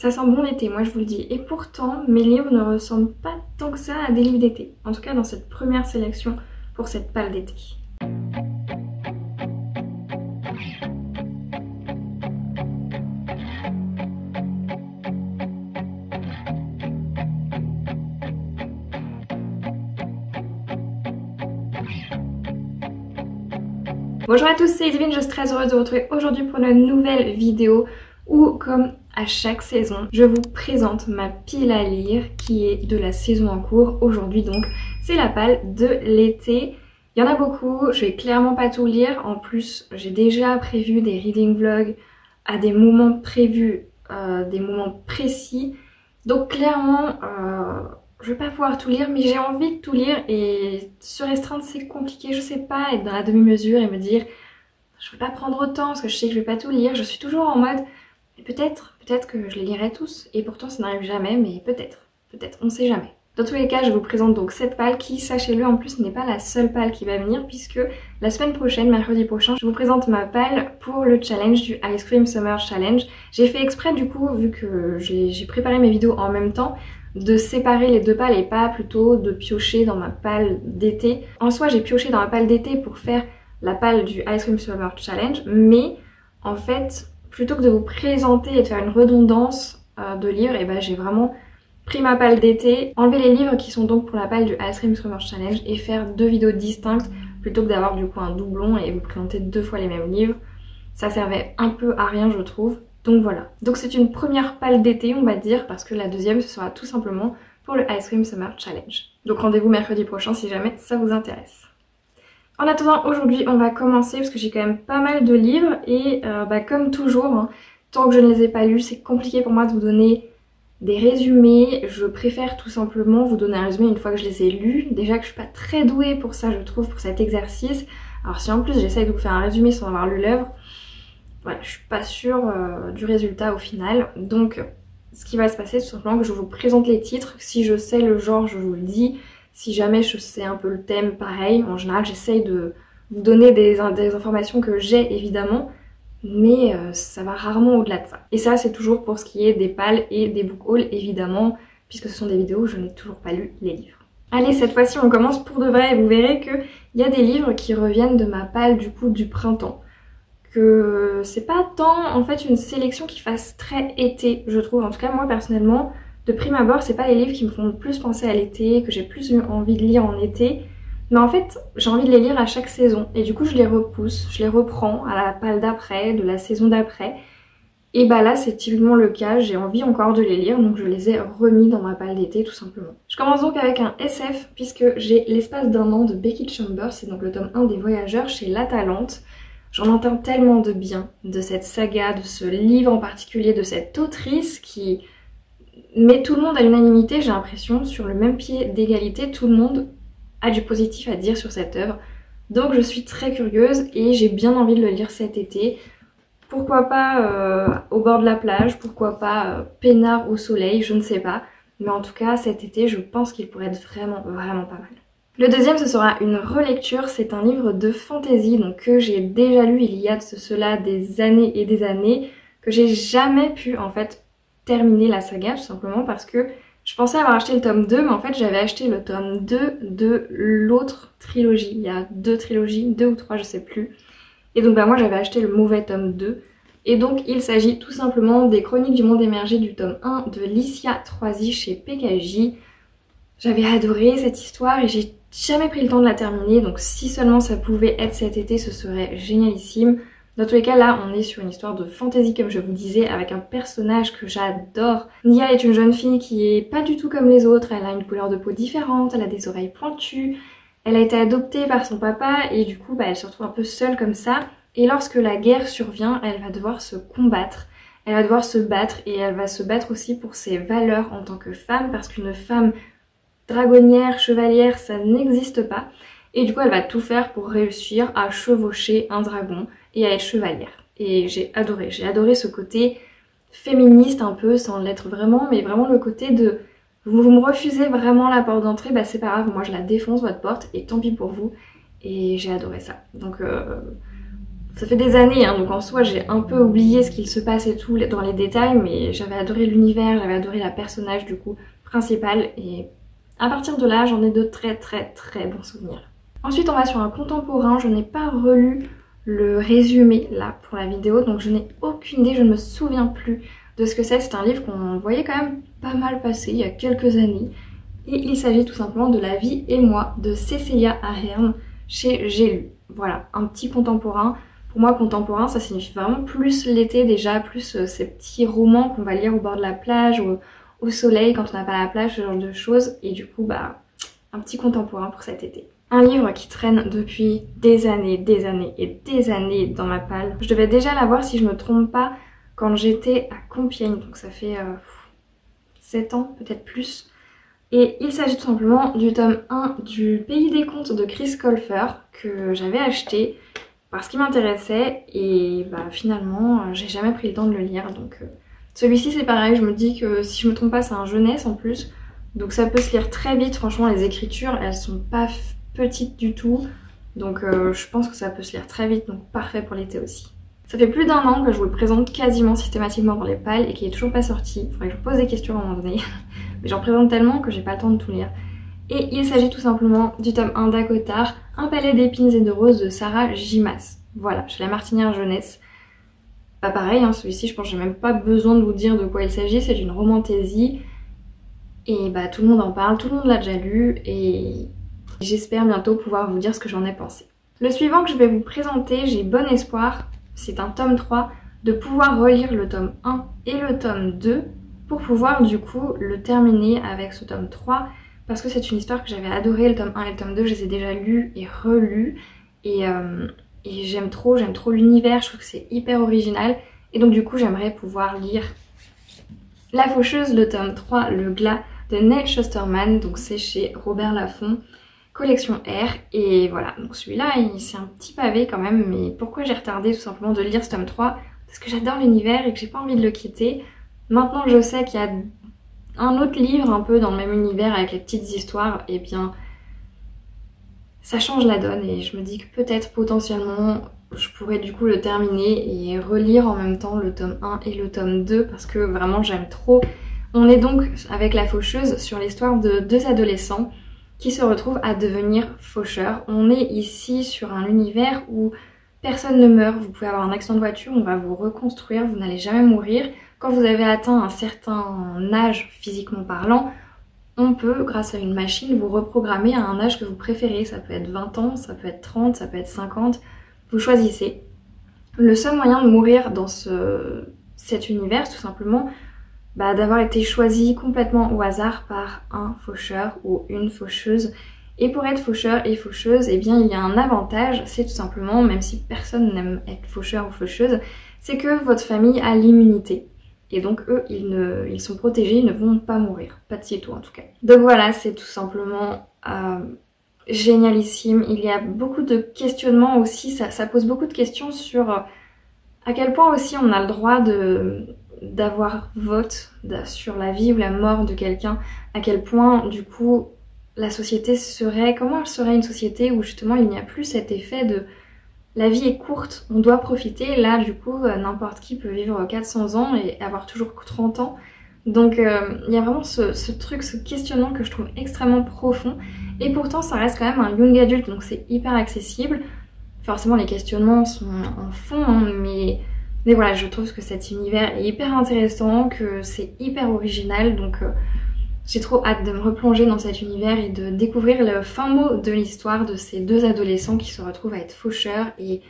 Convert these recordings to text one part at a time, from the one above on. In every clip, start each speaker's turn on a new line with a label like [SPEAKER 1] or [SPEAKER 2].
[SPEAKER 1] Ça sent bon l'été, moi je vous le dis. Et pourtant, mes livres ne ressemblent pas tant que ça à des livres d'été. En tout cas dans cette première sélection pour cette palle d'été. Bonjour à tous, c'est Edwin, je suis très heureuse de vous retrouver aujourd'hui pour une nouvelle vidéo où, comme à chaque saison, je vous présente ma pile à lire qui est de la saison en cours. Aujourd'hui donc, c'est la palle de l'été. Il y en a beaucoup, je vais clairement pas tout lire. En plus, j'ai déjà prévu des reading vlogs à des moments prévus, des moments précis. Donc clairement, je vais pas pouvoir tout lire, mais j'ai envie de tout lire et se restreindre c'est compliqué, je sais pas, être dans la demi-mesure et me dire je vais pas prendre autant parce que je sais que je vais pas tout lire. Je suis toujours en mode peut-être que je les lirai tous et pourtant ça n'arrive jamais, mais peut-être, on sait jamais. Dans tous les cas, je vous présente donc cette palle qui, sachez-le, en plus n'est pas la seule palle qui va venir puisque la semaine prochaine, mercredi prochain, je vous présente ma palle pour le challenge du Ice Cream Summer Challenge. J'ai fait exprès du coup, vu que j'ai préparé mes vidéos en même temps, de séparer les deux palles et pas plutôt de piocher dans ma palle d'été. En soi, j'ai pioché dans ma palle d'été pour faire la palle du Ice Cream Summer Challenge, mais en fait, plutôt que de vous présenter et de faire une redondance de livres, et ben j'ai vraiment pris ma palle d'été, enlevé les livres qui sont donc pour la palle du Ice Cream Summer Challenge et faire deux vidéos distinctes plutôt que d'avoir du coup un doublon et vous présenter deux fois les mêmes livres. Ça servait un peu à rien je trouve. Donc voilà. Donc c'est une première palle d'été on va dire parce que la deuxième ce sera tout simplement pour le Ice Cream Summer Challenge. Donc rendez-vous mercredi prochain si jamais ça vous intéresse. En attendant, aujourd'hui on va commencer parce que j'ai quand même pas mal de livres et comme toujours, hein, tant que je ne les ai pas lus, c'est compliqué pour moi de vous donner des résumés. Je préfère tout simplement vous donner un résumé une fois que je les ai lus. Déjà que je suis pas très douée pour ça je trouve, pour cet exercice. Alors si en plus j'essaye de vous faire un résumé sans avoir lu l'œuvre, voilà, je suis pas sûre du résultat au final. Donc ce qui va se passer, c'est tout simplement que je vous présente les titres. Si je sais le genre, je vous le dis. Si jamais je sais un peu le thème, pareil. En général, j'essaye de vous donner des informations que j'ai évidemment. Mais ça va rarement au-delà de ça. Et ça, c'est toujours pour ce qui est des palles et des book hauls, évidemment. Puisque ce sont des vidéos où je n'ai toujours pas lu les livres. Allez, cette fois-ci, on commence pour de vrai. Et vous verrez qu'il y a des livres qui reviennent de ma palle du coup du printemps. Que c'est pas tant en fait une sélection qui fasse très été je trouve. En tout cas moi personnellement de prime abord c'est pas les livres qui me font le plus penser à l'été, que j'ai plus eu envie de lire en été, mais en fait j'ai envie de les lire à chaque saison et du coup je les repousse, je les reprends à la palle d'après, de la saison d'après et bah là c'est typiquement le cas, j'ai envie encore de les lire donc je les ai remis dans ma palle d'été tout simplement. Je commence donc avec un SF puisque j'ai L'espace d'un an de Becky Chambers, c'est donc le tome 1 des Voyageurs chez La Talente. J'en entends tellement de bien de cette saga, de ce livre en particulier, de cette autrice qui met tout le monde à l'unanimité, j'ai l'impression, sur le même pied d'égalité. Tout le monde a du positif à dire sur cette œuvre. Donc je suis très curieuse et j'ai bien envie de le lire cet été. Pourquoi pas au bord de la plage, pourquoi pas peinard au soleil, je ne sais pas. Mais en tout cas cet été je pense qu'il pourrait être vraiment pas mal. Le deuxième ce sera une relecture, c'est un livre de fantasy donc que j'ai déjà lu il y a de cela des années et des années, que j'ai jamais pu en fait terminer la saga tout simplement parce que je pensais avoir acheté le tome 2 mais en fait j'avais acheté le tome 2 de l'autre trilogie, il y a deux trilogies, deux ou trois je sais plus, et donc moi j'avais acheté le mauvais tome 2 et donc il s'agit tout simplement des Chroniques du monde émergé du tome 1 de Licia Troisi chez PKJ. J'avais adoré cette histoire et j'ai jamais pris le temps de la terminer, donc si seulement ça pouvait être cet été, ce serait génialissime. Dans tous les cas, là, on est sur une histoire de fantasy, comme je vous disais, avec un personnage que j'adore. Nia est une jeune fille qui est pas du tout comme les autres, elle a une couleur de peau différente, elle a des oreilles pointues, elle a été adoptée par son papa et du coup, elle se retrouve un peu seule comme ça. Et lorsque la guerre survient, elle va devoir se combattre, elle va devoir se battre et elle va se battre aussi pour ses valeurs en tant que femme, parce qu'une femme dragonnière, chevalière, ça n'existe pas. Et du coup, elle va tout faire pour réussir à chevaucher un dragon et à être chevalière. Et j'ai adoré ce côté féministe un peu, sans l'être vraiment, mais vraiment le côté de vous me refusez vraiment la porte d'entrée, bah c'est pas grave, moi je la défonce votre porte et tant pis pour vous. Et j'ai adoré ça. Donc Ça fait des années, hein, donc en soi j'ai un peu oublié ce qu'il se passe et tout dans les détails, mais j'avais adoré l'univers, j'avais adoré la personnage du coup principale, et à partir de là j'en ai de très bons souvenirs. Ensuite on va sur un contemporain, je n'ai pas relu le résumé là pour la vidéo, donc je n'ai aucune idée, je ne me souviens plus de ce que c'est. C'est un livre qu'on voyait quand même pas mal passer il y a quelques années, et il s'agit tout simplement de La vie et moi de Cécilia Ahern chez J'ai lu. Voilà, un petit contemporain. Pour moi, contemporain, ça signifie vraiment plus l'été déjà, plus ces petits romans qu'on va lire au bord de la plage, au soleil, quand on n'a pas la plage, ce genre de choses. Et du coup, bah, un petit contemporain pour cet été. Un livre qui traîne depuis des années et des années dans ma palle. Je devais déjà l'avoir, si je me trompe pas, quand j'étais à Compiègne, donc ça fait 7 ans, peut-être plus. Et il s'agit tout simplement du tome 1 du Pays des Contes de Chris Colfer que j'avais acheté parce qu'il m'intéressait, et bah finalement j'ai jamais pris le temps de le lire. Donc celui-ci c'est pareil, je me dis que si je me trompe pas c'est un jeunesse en plus, donc ça peut se lire très vite. Franchement les écritures elles sont pas petites du tout, donc je pense que ça peut se lire très vite, donc parfait pour l'été aussi. Ça fait plus d'1 an que je vous le présente quasiment systématiquement dans les pales et qu'il est toujours pas sorti. Faudrait que je pose des questions à un moment donné, mais j'en présente tellement que j'ai pas le temps de tout lire. Et il s'agit tout simplement du tome 1 d'Acotar, Un palais d'épines et de roses de Sarah Gimas. Voilà, chez La Martinière Jeunesse. Pas pareil, hein, celui-ci je pense que j'ai même pas besoin de vous dire de quoi il s'agit, c'est une romantaisie. Et bah tout le monde en parle, tout le monde l'a déjà lu, et j'espère bientôt pouvoir vous dire ce que j'en ai pensé. Le suivant que je vais vous présenter, j'ai bon espoir, c'est un tome 3, de pouvoir relire le tome 1 et le tome 2 pour pouvoir du coup le terminer avec ce tome 3, parce que c'est une histoire que j'avais adorée. Le tome 1 et le tome 2 je les ai déjà lus et relus, et j'aime trop l'univers, je trouve que c'est hyper original, et donc du coup j'aimerais pouvoir lire La Faucheuse, le tome 3, Le Glas de Neil Shusterman, donc c'est chez Robert Laffont, collection R, et voilà, donc celui-là c'est un petit pavé quand même, mais pourquoi j'ai retardé tout simplement de lire ce tome 3? Parce que j'adore l'univers et que j'ai pas envie de le quitter. Maintenant que je sais qu'il y a un autre livre un peu dans le même univers avec les petites histoires, et bien ça change la donne, et je me dis que peut-être potentiellement je pourrais du coup le terminer et relire en même temps le tome 1 et le tome 2 parce que vraiment j'aime trop. On est donc avec La Faucheuse sur l'histoire de 2 adolescents qui se retrouvent à devenir faucheurs. On est ici sur un univers où personne ne meurt, vous pouvez avoir un accident de voiture, on va vous reconstruire, vous n'allez jamais mourir. Quand vous avez atteint un certain âge physiquement parlant, on peut, grâce à une machine, vous reprogrammer à un âge que vous préférez. Ça peut être 20 ans, ça peut être 30, ça peut être 50, vous choisissez. Le seul moyen de mourir dans cet univers, c'est tout simplement d'avoir été choisi complètement au hasard par un faucheur ou une faucheuse. Et pour être faucheur et faucheuse, eh bien il y a un avantage, c'est tout simplement, même si personne n'aime être faucheur ou faucheuse, c'est que votre famille a l'immunité. Et donc eux, ils sont protégés, ils ne vont pas mourir. Pas de sitôt en tout cas. Donc voilà, c'est tout simplement génialissime. Il y a beaucoup de questionnements aussi, ça pose beaucoup de questions sur à quel point aussi on a le droit d'avoir vote sur la vie ou la mort de quelqu'un. À quel point du coup la société serait, comment elle serait une société où justement il n'y a plus cet effet de la vie est courte, on doit profiter. Là du coup n'importe qui peut vivre 400 ans et avoir toujours 30 ans. Donc il y a vraiment ce truc, ce questionnement que je trouve extrêmement profond, et pourtant ça reste quand même un young adulte, donc c'est hyper accessible. Forcément les questionnements sont en fond, hein, mais voilà, je trouve que cet univers est hyper intéressant, que c'est hyper original, donc j'ai trop hâte de me replonger dans cet univers et de découvrir le fin mot de l'histoire de ces 2 adolescents qui se retrouvent à être faucheurs et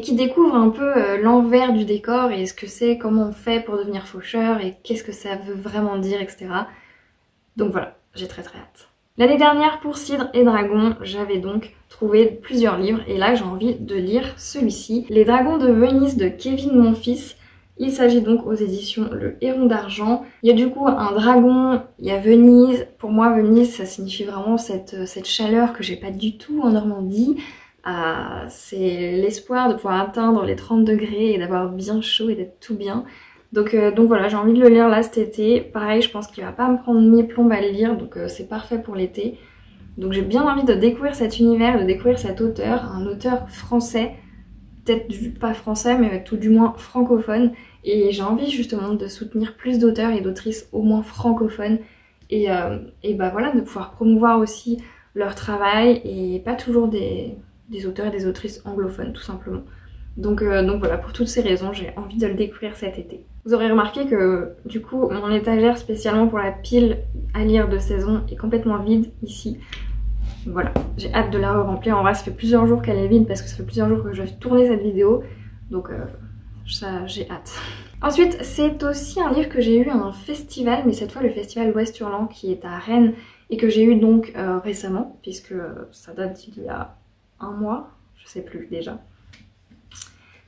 [SPEAKER 1] qui découvrent un peu l'envers du décor et ce que c'est, comment on fait pour devenir faucheur et qu'est-ce que ça veut vraiment dire, etc. Donc voilà, j'ai très hâte. L'année dernière, pour Cidre et Dragons, j'avais donc trouvé plusieurs livres, et là j'ai envie de lire celui-ci, Les Dragons de Venise de Kevin Monfils. Il s'agit donc aux éditions Le Héron d'Argent. Il y a du coup un dragon, il y a Venise. Pour moi Venise ça signifie vraiment cette chaleur que j'ai pas du tout en Normandie. C'est l'espoir de pouvoir atteindre les 30 degrés et d'avoir bien chaud et d'être tout bien. Donc voilà, j'ai envie de le lire là cet été. Pareil, je pense qu'il va pas me prendre ni plombe à le lire, donc c'est parfait pour l'été. Donc j'ai bien envie de découvrir cet univers, de découvrir cet auteur, un auteur français peut-être pas français, mais tout du moins francophone. Et j'ai envie justement de soutenir plus d'auteurs et d'autrices au moins francophones. Et bah voilà, de pouvoir promouvoir aussi leur travail et pas toujours des auteurs et des autrices anglophones tout simplement. Donc voilà, pour toutes ces raisons, j'ai envie de le découvrir cet été. Vous aurez remarqué que du coup, mon étagère spécialement pour la pile à lire de saison est complètement vide ici. Voilà, j'ai hâte de la remplir. En vrai, ça fait plusieurs jours qu'elle est vide parce que ça fait plusieurs jours que je vais tourner cette vidéo. Donc ça, j'ai hâte. Ensuite, c'est aussi un livre que j'ai eu à un festival, mais cette fois le festival Ouest-Hurlant qui est à Rennes et que j'ai eu donc récemment, puisque ça date d'il y a un mois, je sais plus déjà.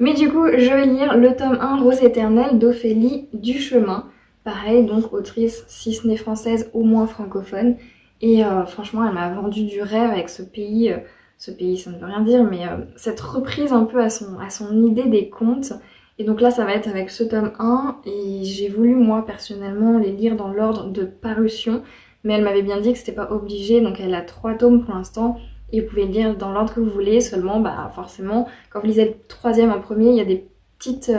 [SPEAKER 1] Mais du coup, je vais lire le tome 1 Rose éternelle d'Ophélie Duchemin. Pareil, donc autrice, si ce n'est française, au moins francophone. Et franchement, elle m'a vendu du rêve avec ce pays, ça ne veut rien dire, mais cette reprise un peu à son idée des contes. Et donc là, ça va être avec ce tome 1, et j'ai voulu, moi, personnellement, les lire dans l'ordre de parution. Mais elle m'avait bien dit que c'était pas obligé, donc elle a 3 tomes pour l'instant. Et vous pouvez le lire dans l'ordre que vous voulez, seulement bah forcément quand vous lisez le 3e en premier, il y a des petites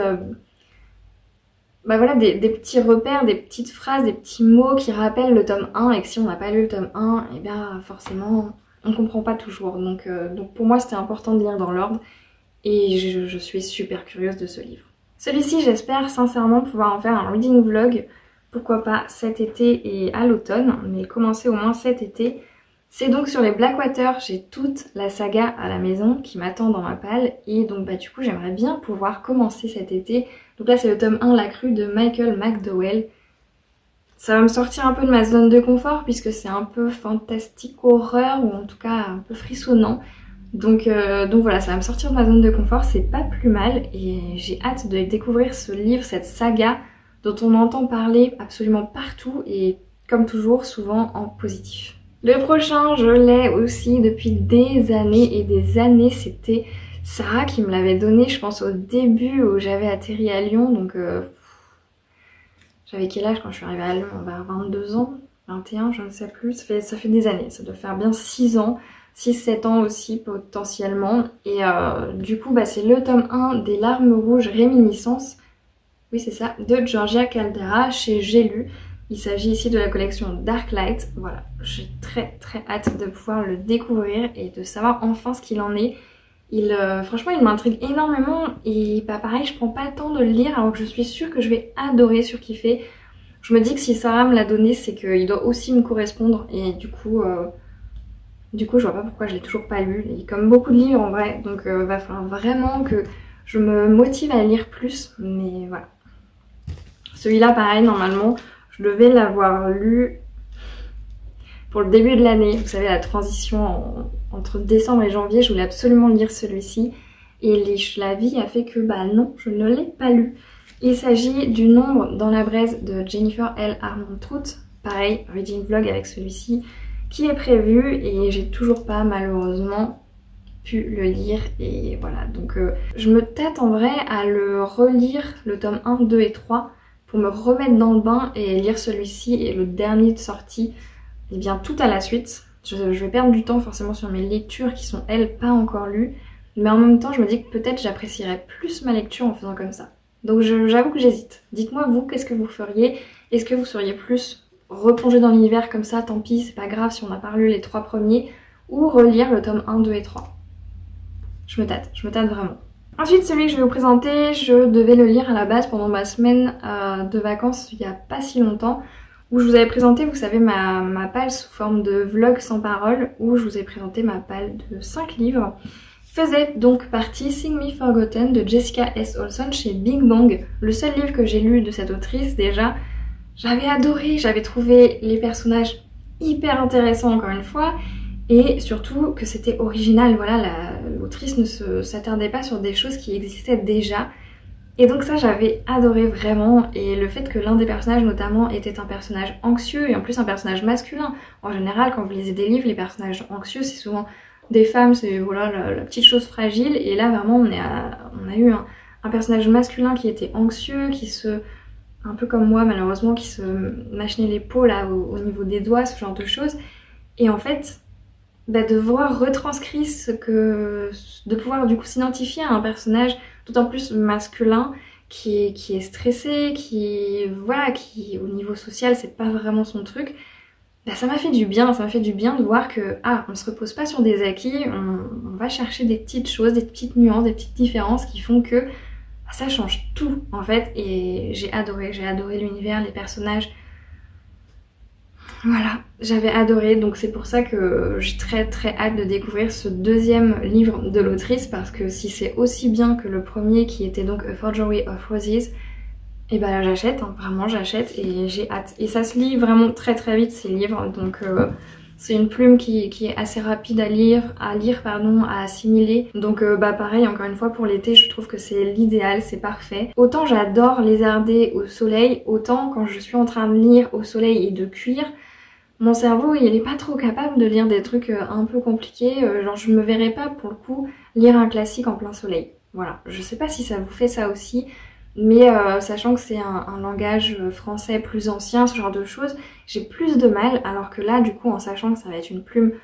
[SPEAKER 1] bah voilà, des petits repères, des petites phrases, des petits mots qui rappellent le tome 1 et que si on n'a pas lu le tome 1, et bien forcément on comprend pas toujours. Donc pour moi c'était important de lire dans l'ordre et je suis super curieuse de ce livre. Celui-ci j'espère sincèrement pouvoir en faire un reading vlog, pourquoi pas cet été et à l'automne, mais commencer au moins cet été. C'est donc sur les Blackwater, j'ai toute la saga à la maison qui m'attend dans ma palle et donc bah du coup j'aimerais bien pouvoir commencer cet été. Donc là c'est le tome 1 La Crue de Michael McDowell. Ça va me sortir un peu de ma zone de confort puisque c'est un peu fantastique horreur ou en tout cas un peu frissonnant. Donc voilà, ça va me sortir de ma zone de confort, c'est pas plus mal et j'ai hâte de découvrir ce livre, cette saga dont on entend parler absolument partout et comme toujours souvent en positif. Le prochain, je l'ai aussi depuis des années et des années, c'était Sarah qui me l'avait donné, je pense au début où j'avais atterri à Lyon, donc j'avais quel âge quand je suis arrivée à Lyon? Vers 22 ans, 21, je ne sais plus, ça fait des années, ça doit faire bien 6 ans, 6-7 ans aussi potentiellement, et du coup bah, c'est le tome 1 des Larmes Rouges Réminiscences, oui c'est ça, de Georgia Caldera chez J'ai lu. Il s'agit ici de la collection Darklight. Voilà, j'ai très hâte de pouvoir le découvrir et de savoir enfin ce qu'il en est. Franchement, il m'intrigue énormément et bah pareil, je prends pas le temps de le lire alors que je suis sûre que je vais adorer, surkiffer. Je me dis que si Sarah me l'a donné, c'est qu'il doit aussi me correspondre et du coup, je vois pas pourquoi je l'ai toujours pas lu. Et comme beaucoup de livres en vrai, donc va falloir vraiment que je me motive à lire plus, mais voilà. Celui-là, pareil, normalement, je devais l'avoir lu pour le début de l'année. Vous savez, la transition entre décembre et janvier, je voulais absolument lire celui-ci. Et la vie a fait que, bah non, je ne l'ai pas lu. Il s'agit du Nombre dans la braise de Jennifer L. Armentrout. Pareil, reading vlog avec celui-ci qui est prévu et j'ai toujours pas malheureusement pu le lire. Et voilà, donc je me tâte en vrai à le relire, le tome 1, 2 et 3, pour me remettre dans le bain et lire celui-ci et le dernier de sortie, et bien tout à la suite. Je vais perdre du temps forcément sur mes lectures qui sont elles pas encore lues, mais en même temps je me dis que peut-être j'apprécierais plus ma lecture en faisant comme ça. Donc j'avoue que j'hésite. Dites-moi vous, qu'est-ce que vous feriez? Est-ce que vous seriez plus replongé dans l'univers comme ça, tant pis, c'est pas grave si on n'a pas lu les 3 premiers, ou relire le tome 1, 2 et 3? Je me tâte vraiment. Ensuite, celui que je vais vous présenter, je devais le lire à la base pendant ma semaine de vacances il n'y a pas si longtemps, où je vous avais présenté, vous savez, ma palle sous forme de vlog sans parole, où je vous ai présenté ma palle de 5 livres. Faisait donc partie Sing Me Forgotten de Jessica S. Olson chez Big Bang, le seul livre que j'ai lu de cette autrice déjà. J'avais adoré, j'avais trouvé les personnages hyper intéressants encore une fois, et surtout que c'était original, voilà, l'autrice ne s'attardait pas sur des choses qui existaient déjà. Et donc ça j'avais adoré vraiment, et le fait que l'un des personnages notamment était un personnage anxieux, et en plus un personnage masculin. En général quand vous lisez des livres, les personnages anxieux c'est souvent des femmes, c'est voilà la petite chose fragile, et là vraiment on a eu un personnage masculin qui était anxieux, un peu comme moi malheureusement, qui se machinait les peaux là au niveau des doigts, ce genre de choses. Et en fait, de voir retranscrit de pouvoir du coup s'identifier à un personnage d'autant plus masculin qui est stressé, qui au niveau social c'est pas vraiment son truc. Ça m'a fait du bien, ça m'a fait du bien de voir que on se repose pas sur des acquis, on va chercher des petites choses, des petites nuances, des petites différences qui font que ça change tout en fait. Et j'ai adoré l'univers, les personnages. Voilà, j'avais adoré, donc c'est pour ça que j'ai très très hâte de découvrir ce deuxième livre de l'autrice, parce que si c'est aussi bien que le premier qui était donc A Forgery of Roses, et j'achète, vraiment j'achète et j'ai hâte. Et ça se lit vraiment très très vite ces livres, donc c'est une plume qui est assez rapide à lire, à assimiler. Donc pareil, encore une fois pour l'été, je trouve que c'est l'idéal, c'est parfait. Autant j'adore lézarder au soleil, autant quand je suis en train de lire au soleil et de cuire, mon cerveau il est pas trop capable de lire des trucs un peu compliqués, genre je me verrais pas pour le coup lire un classique en plein soleil. Voilà, je sais pas si ça vous fait ça aussi, mais sachant que c'est un langage français plus ancien, ce genre de choses, j'ai plus de mal, alors que là du coup en sachant que ça va être une plume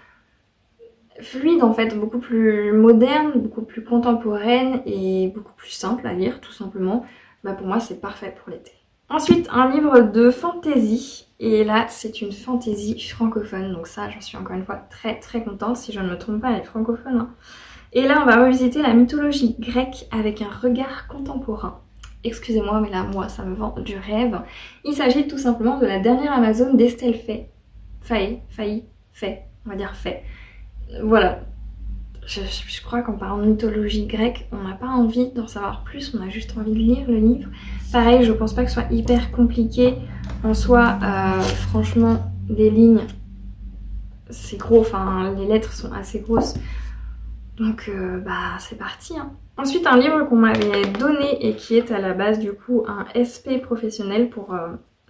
[SPEAKER 1] fluide en fait, beaucoup plus moderne, beaucoup plus contemporaine et beaucoup plus simple à lire tout simplement, pour moi c'est parfait pour l'été. Ensuite, un livre de fantasy, et là c'est une fantasy francophone, donc ça j'en suis encore une fois très très contente, si je ne me trompe pas elle est francophone. Hein. Et là on va revisiter la mythologie grecque avec un regard contemporain. Excusez-moi mais là moi ça me vend du rêve. Il s'agit tout simplement de la dernière Amazone d'Estelle Faye, on va dire Faye. Voilà. Je crois qu'en parlant de mythologie grecque, on n'a pas envie d'en savoir plus, on a juste envie de lire le livre. Pareil, je pense pas que ce soit hyper compliqué en soi, franchement, les lignes, c'est gros, enfin les lettres sont assez grosses. Donc c'est parti. Hein. Ensuite, un livre qu'on m'avait donné et qui est à la base du coup un SP professionnel pour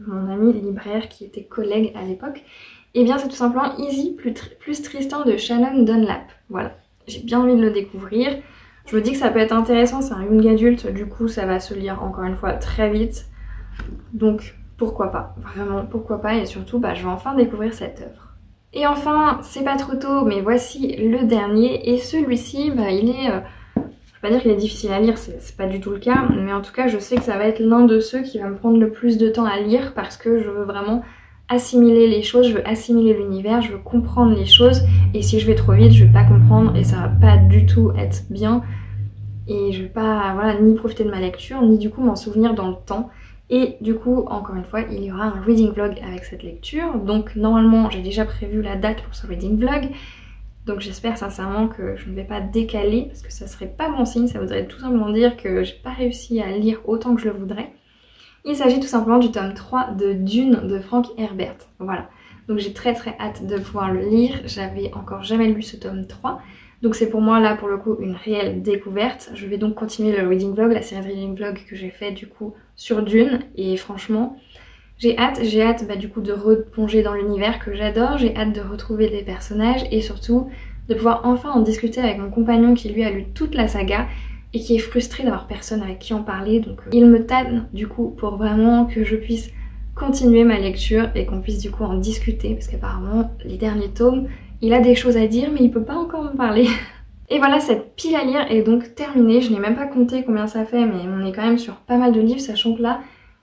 [SPEAKER 1] mon ami libraire qui était collègue à l'époque. Et bien c'est tout simplement Easy plus Tristan de Shannon Dunlap. Voilà. J'ai bien envie de le découvrir. Je me dis que ça peut être intéressant, c'est un young adulte, du coup ça va se lire encore une fois très vite. Donc pourquoi pas, vraiment pourquoi pas, et surtout je vais enfin découvrir cette œuvre. Et enfin, c'est pas trop tôt, mais voici le dernier, et celui-ci, il est... je vais pas dire qu'il est difficile à lire, c'est pas du tout le cas, mais en tout cas je sais que ça va être l'un de ceux qui va me prendre le plus de temps à lire, parce que je veux vraiment assimiler les choses, je veux assimiler l'univers, je veux comprendre les choses, et si je vais trop vite je vais pas comprendre et ça va pas du tout être bien, et je vais pas ni profiter de ma lecture ni du coup m'en souvenir dans le temps. Et du coup encore une fois il y aura un reading vlog avec cette lecture, donc normalement j'ai déjà prévu la date pour ce reading vlog, donc j'espère sincèrement que je ne vais pas décaler parce que ça serait pas bon signe, ça voudrait tout simplement dire que j'ai pas réussi à lire autant que je le voudrais. Il s'agit tout simplement du tome 3 de Dune de Frank Herbert. Voilà. Donc j'ai très très hâte de pouvoir le lire. J'avais encore jamais lu ce tome 3. Donc c'est pour moi là pour le coup une réelle découverte. Je vais donc continuer le reading vlog, la série de reading vlog que j'ai fait du coup sur Dune. Et franchement j'ai hâte du coup de replonger dans l'univers que j'adore. J'ai hâte de retrouver des personnages et surtout de pouvoir enfin en discuter avec mon compagnon qui lui a lu toute la saga et qui est frustré d'avoir personne avec qui en parler, donc il me tanne du coup pour vraiment que je puisse continuer ma lecture et qu'on puisse du coup en discuter, parce qu'apparemment les derniers tomes, il a des choses à dire mais il peut pas encore me parler. Et voilà, cette pile à lire est donc terminée, je n'ai même pas compté combien ça fait, mais on est quand même sur pas mal de livres, sachant que là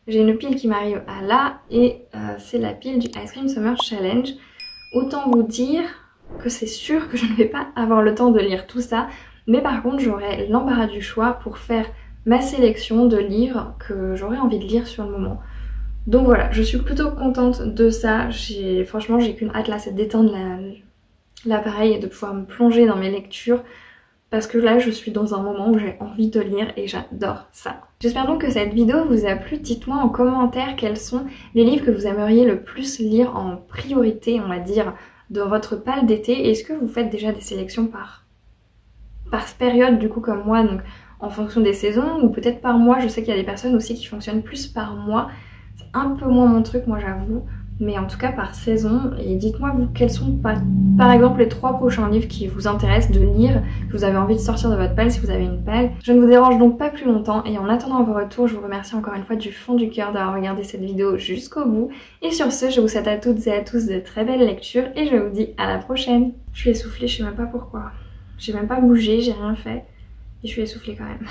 [SPEAKER 1] j'ai une pile qui m'arrive à là, et c'est la pile du Ice Cream Summer Challenge. Autant vous dire que c'est sûr que je ne vais pas avoir le temps de lire tout ça, mais par contre j'aurai l'embarras du choix pour faire ma sélection de livres que j'aurais envie de lire sur le moment. Donc voilà, je suis plutôt contente de ça. Franchement j'ai qu'une hâte là, c'est d'éteindre l'appareil et de pouvoir me plonger dans mes lectures, parce que là je suis dans un moment où j'ai envie de lire et j'adore ça. J'espère donc que cette vidéo vous a plu. Dites-moi en commentaire quels sont les livres que vous aimeriez le plus lire en priorité, on va dire, dans votre palle d'été. Est-ce que vous faites déjà des sélections par période du coup comme moi, donc en fonction des saisons, ou peut-être par mois? Je sais qu'il y a des personnes aussi qui fonctionnent plus par mois, c'est un peu moins mon truc moi j'avoue, mais en tout cas par saison. Et dites-moi vous quels sont par exemple les 3 prochains livres qui vous intéressent de lire, que vous avez envie de sortir de votre palle si vous avez une palle. Je ne vous dérange donc pas plus longtemps et en attendant vos retours, je vous remercie encore une fois du fond du cœur d'avoir regardé cette vidéo jusqu'au bout. Et sur ce, je vous souhaite à toutes et à tous de très belles lectures et je vous dis à la prochaine. Je suis essoufflée, je sais même pas pourquoi. J'ai même pas bougé, j'ai rien fait et je suis essoufflée quand même.